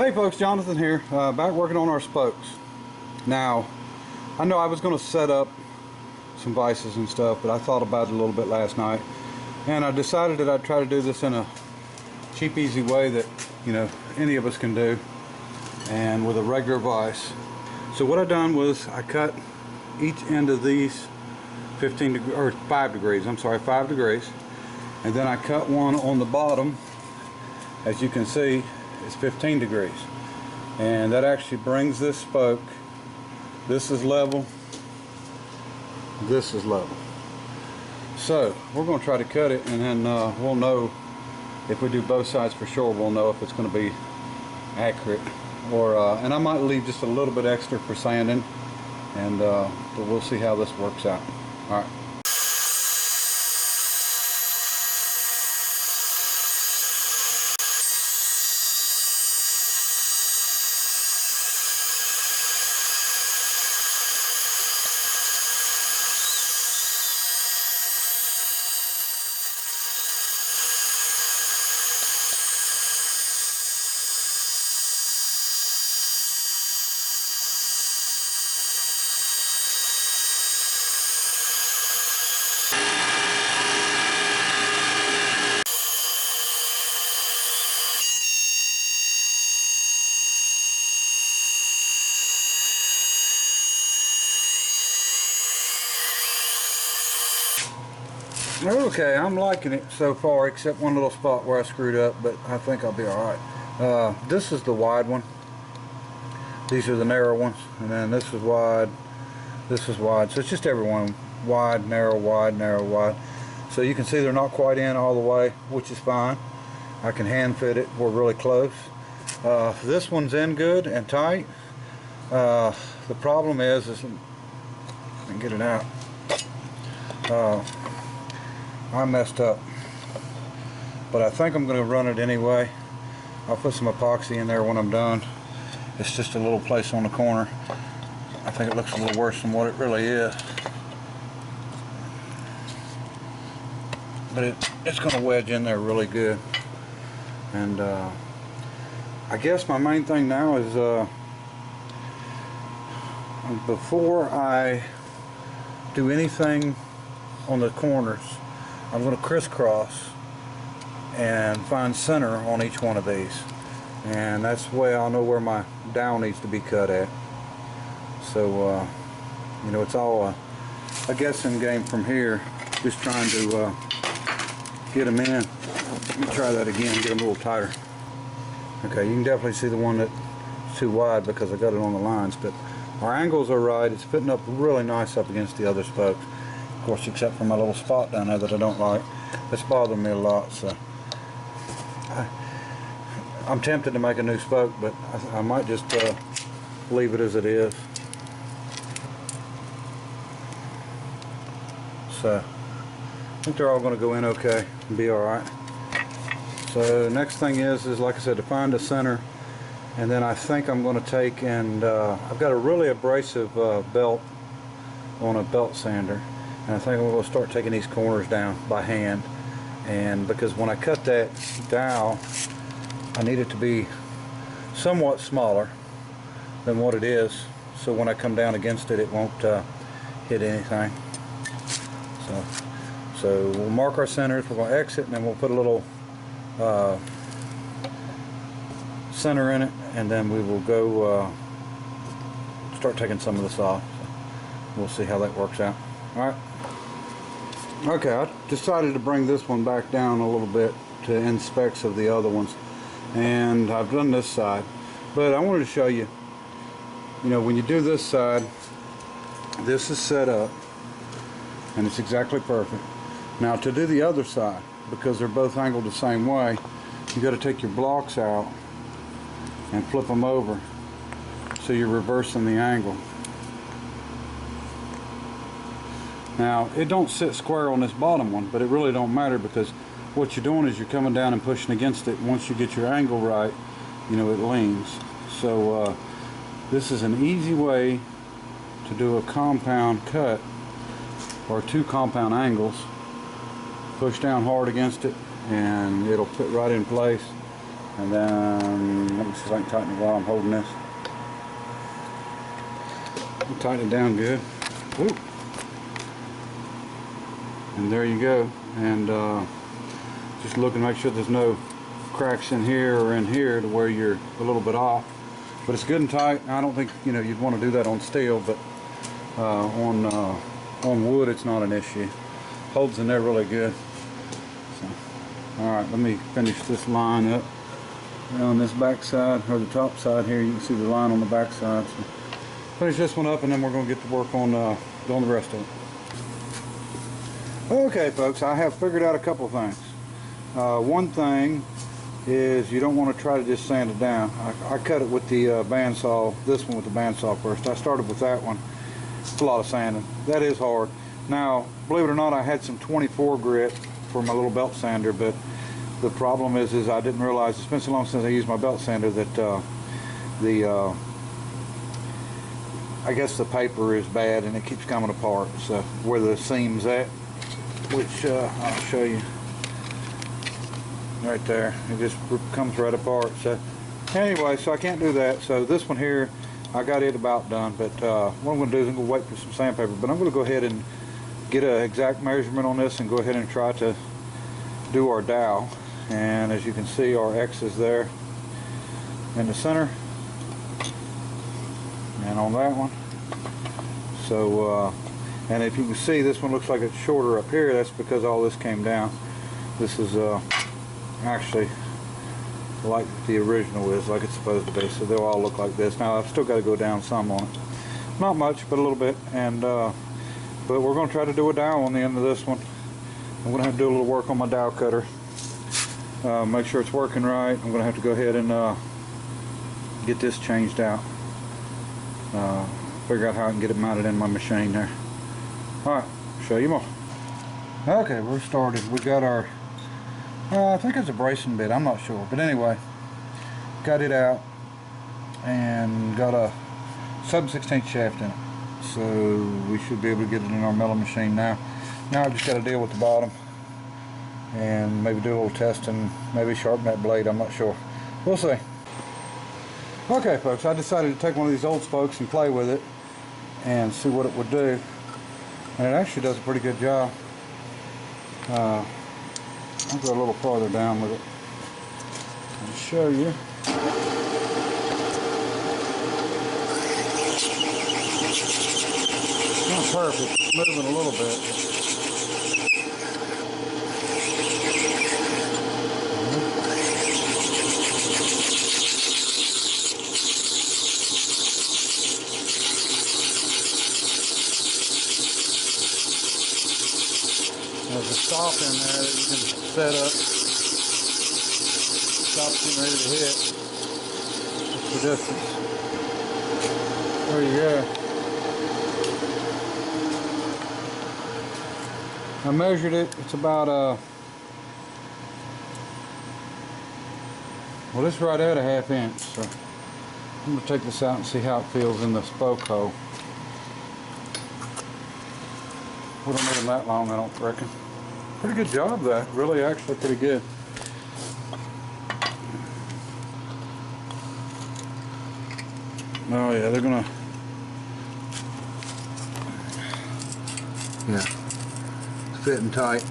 Hey folks, Jonathan here, back working on our spokes. Now, I know I was going to set up some vices and stuff, but I thought about it a little bit last night, and I decided that I'd try to do this in a cheap, easy way that, you know, any of us can do, and with a regular vise. So what I done was I cut each end of these 5 degrees, and then I cut one on the bottom. As you can see, it's 15 degrees, and that actually brings this spoke, this is level, this is level. So we're going to try to cut it, and then we'll know if we do both sides for sure. We'll know if it's going to be accurate, or and I might leave just a little bit extra for sanding, and but we'll see how this works out. All right. Okay, I'm liking it so far, except one little spot where I screwed up, but I think I'll be alright. This is the wide one. These are the narrow ones, and then this is wide, this is wide. So it's just everyone wide, narrow, wide, narrow, wide. So you can see they're not quite in all the way, which is fine. I can hand fit it. We're really close. This one's in good and tight. The problem is I can get it out. I messed up, but I think I'm going to run it anyway. I'll put some epoxy in there when I'm done. It's just a little place on the corner. I think it looks a little worse than what it really is, but it's going to wedge in there really good. And I guess my main thing now is before I do anything on the corners, I'm going to crisscross and find center on each one of these, and that's the way I'll know where my dowel needs to be cut at. So you know, it's all a guessing game from here, just trying to get them in. Let me try that again, get them a little tighter. Okay, you can definitely see the one that's too wide because I got it on the lines, but our angles are right. It's fitting up really nice up against the other spokes. Of course, except for my little spot down there that I don't like. It's bothering me a lot, so I'm tempted to make a new spoke, but I might just leave it as it is. So I think they're all going to go in okay and be alright. So next thing is like I said, to find the center, and then I think I'm going to take and I've got a really abrasive belt on a belt sander. And I think I'm going to start taking these corners down by hand, and because when I cut that dowel, I need it to be somewhat smaller than what it is, so when I come down against it, it won't hit anything. So we'll mark our centers, we're going to exit, and then we'll put a little center in it, and then we will go start taking some of this off. So we'll see how that works out. Alright. Okay, I decided to bring this one back down a little bit to in specs of the other ones, and I've done this side, but I wanted to show you, you know, when you do this side, this is set up and it's exactly perfect. Now to do the other side, because they're both angled the same way, you got to take your blocks out and flip them over so you're reversing the angle. Now, it don't sit square on this bottom one, but it really don't matter, because what you're doing is you're coming down and pushing against it. Once you get your angle right, you know, it leans. So this is an easy way to do a compound cut, or 2 compound angles. Push down hard against it and it'll fit right in place, And then, let me see if I can tighten it while I'm holding this. I'll tighten it down good. Whoop. And there you go. And just look and make sure there's no cracks in here or in here to where you're a little bit off. But it's good and tight. I don't think you'd want to do that on steel, but on wood it's not an issue. Holds in there really good. So, all right, let me finish this line up. On this back side, or the top side here, you can see the line on the back side. So finish this one up, and then we're going to get to work on doing the rest of it. Okay, folks, I have figured out a couple of things. One thing is you don't want to try to just sand it down. I cut it with the bandsaw, this one with the bandsaw first. I started with that one. It's a lot of sanding. That is hard. Now, believe it or not, I had some 24 grit for my little belt sander, but the problem is I didn't realize, it's been so long since I used my belt sander, that I guess the paper is bad and it keeps coming apart. So where the seam's at, which I'll show you right there, it just comes right apart. So anyway, so I can't do that. So this one here, I got it about done, but what I'm going to do is I'm going to wait for some sandpaper, but I'm going to go ahead and get an exact measurement on this and go ahead and try to do our dowel. And as you can see, our X is there in the center and on that one. So and if you can see, this one looks like it's shorter up here. That's because all this came down. This is actually like the original is, like it's supposed to be, so they'll all look like this. Now I've still got to go down some on it, not much, but a little bit. And but we're going to try to do a dowel on the end of this one. I'm going to have to do a little work on my dowel cutter, make sure it's working right. I'm going to have to go ahead and get this changed out, figure out how I can get it mounted in my machine there. Alright, show you more. Okay, we're started. We got our I think it's a bracing bit, I'm not sure, but anyway, got it out and got a sub-16 shaft in it, so we should be able to get it in our milling machine now. Now I've just got to deal with the bottom and maybe do a little testing, maybe sharpen that blade, I'm not sure. We'll see. Okay folks, I decided to take one of these old spokes and play with it and see what it would do, and it actually does a pretty good job. I'll go a little farther down with it and show you. It's not perfect, it's moving a little bit. There's a stop in there that you can set up. Stop's getting ready to hit. That's the distance. There you go. I measured it. It's about well, it's right at a ½ inch. So I'm gonna take this out and see how it feels in the spoke hole. We don't need them that long, I don't reckon. Pretty good job though, really actually pretty good. Oh yeah, they're gonna, yeah, it's fitting tight.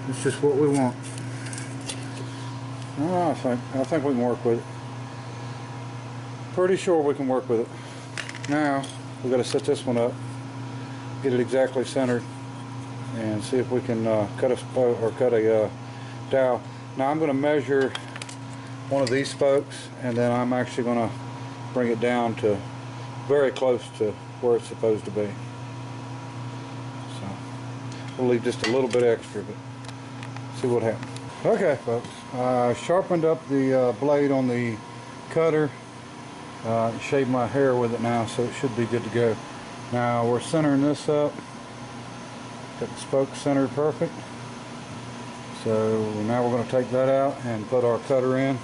It's just what we want. Oh, I think we can work with it. Pretty sure we can work with it. Now we've got to set this one up, get it exactly centered, and see if we can cut a dowel. Now I'm going to measure one of these spokes, and then I'm actually going to bring it down to very close to where it's supposed to be. So we'll leave just a little bit extra, but see what happens. Okay folks, I sharpened up the blade on the cutter, shaved my hair with it now, so it should be good to go. Now we're centering this up. Got the spoke centered perfect. So now we're going to take that out and put our cutter in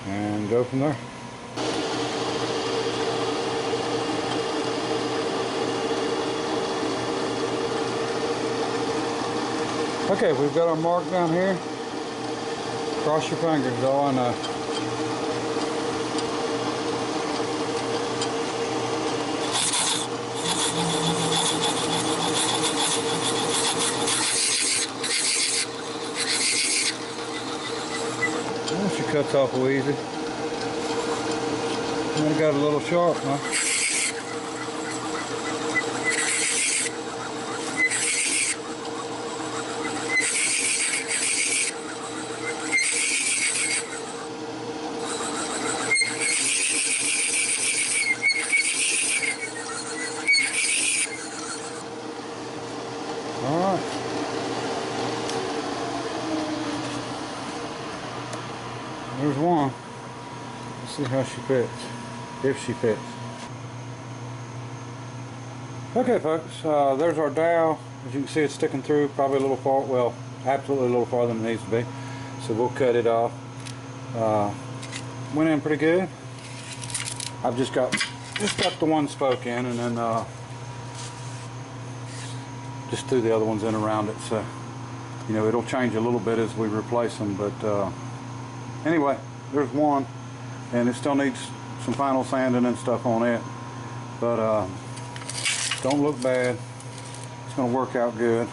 and go from there. Okay, we've got our mark down here. Cross your fingers is all I know. Well, she cuts off easy. Only got a little sharp, huh? Alright. There's one. Let's see how she fits. If she fits. Okay folks, there's our dowel. As you can see, it's sticking through probably a little far, well, absolutely a little farther than it needs to be. So we'll cut it off. Went in pretty good. I've just got the one spoke in, and then just threw the other ones in around it. So, you know, it'll change a little bit as we replace them. But anyway, there's one, and it still needs some final sanding and stuff on it. But don't look bad. It's going to work out good.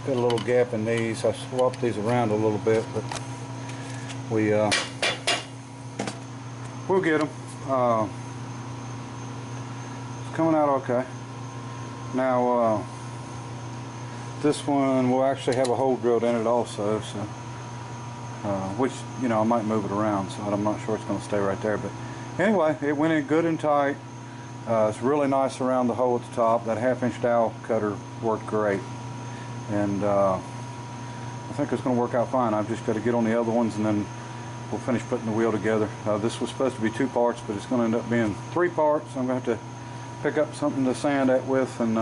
Got a little gap in these. I swapped these around a little bit, but we'll get them. It's coming out okay. Now this one will actually have a hole drilled in it also, so which, you know, I might move it around, so I'm not sure it's going to stay right there. But anyway, it went in good and tight. It's really nice around the hole at the top. That 1/2-inch dowel cutter worked great, and I think it's going to work out fine. I've just got to get on the other ones, and then we'll finish putting the wheel together. This was supposed to be 2 parts, but it's going to end up being 3 parts. I'm going to have to pick up something to sand that with, and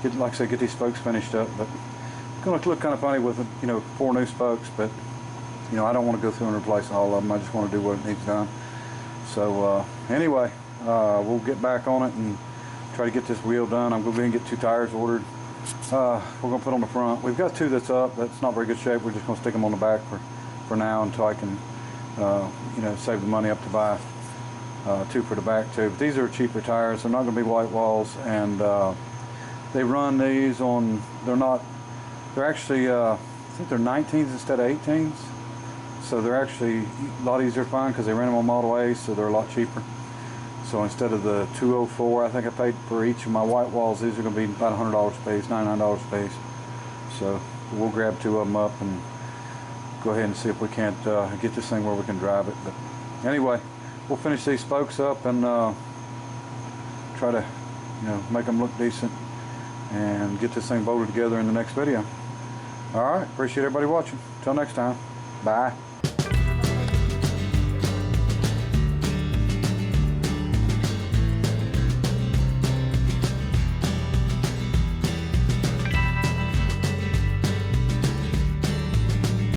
get, like I said, get these spokes finished up. But it's going to look kind of funny with, you know, 4 new spokes, but you know, I don't want to go through and replace all of them. I just want to do what needs done. So anyway, we'll get back on it and try to get this wheel done. I'm going to get 2 tires ordered. We're going to put on the front. We've got 2 that's up. That's not very good shape. We're just going to stick them on the back for now until I can you know, save the money up to buy 2 for the back too. But these are cheaper tires. They're not going to be white walls, and they run these on, they're actually I think they're 19s instead of 18s, so they're actually a lot easier to find because they ran them on Model A, so they're a lot cheaper. So instead of the 204 I think I paid for each of my white walls, these are going to be about $100 a piece, $99 a piece. So we'll grab 2 of them up and go ahead and see if we can't get this thing where we can drive it. But anyway, we'll finish these spokes up and try to, you know, make them look decent and get this thing bolted together in the next video. Alright, appreciate everybody watching. Till next time, bye.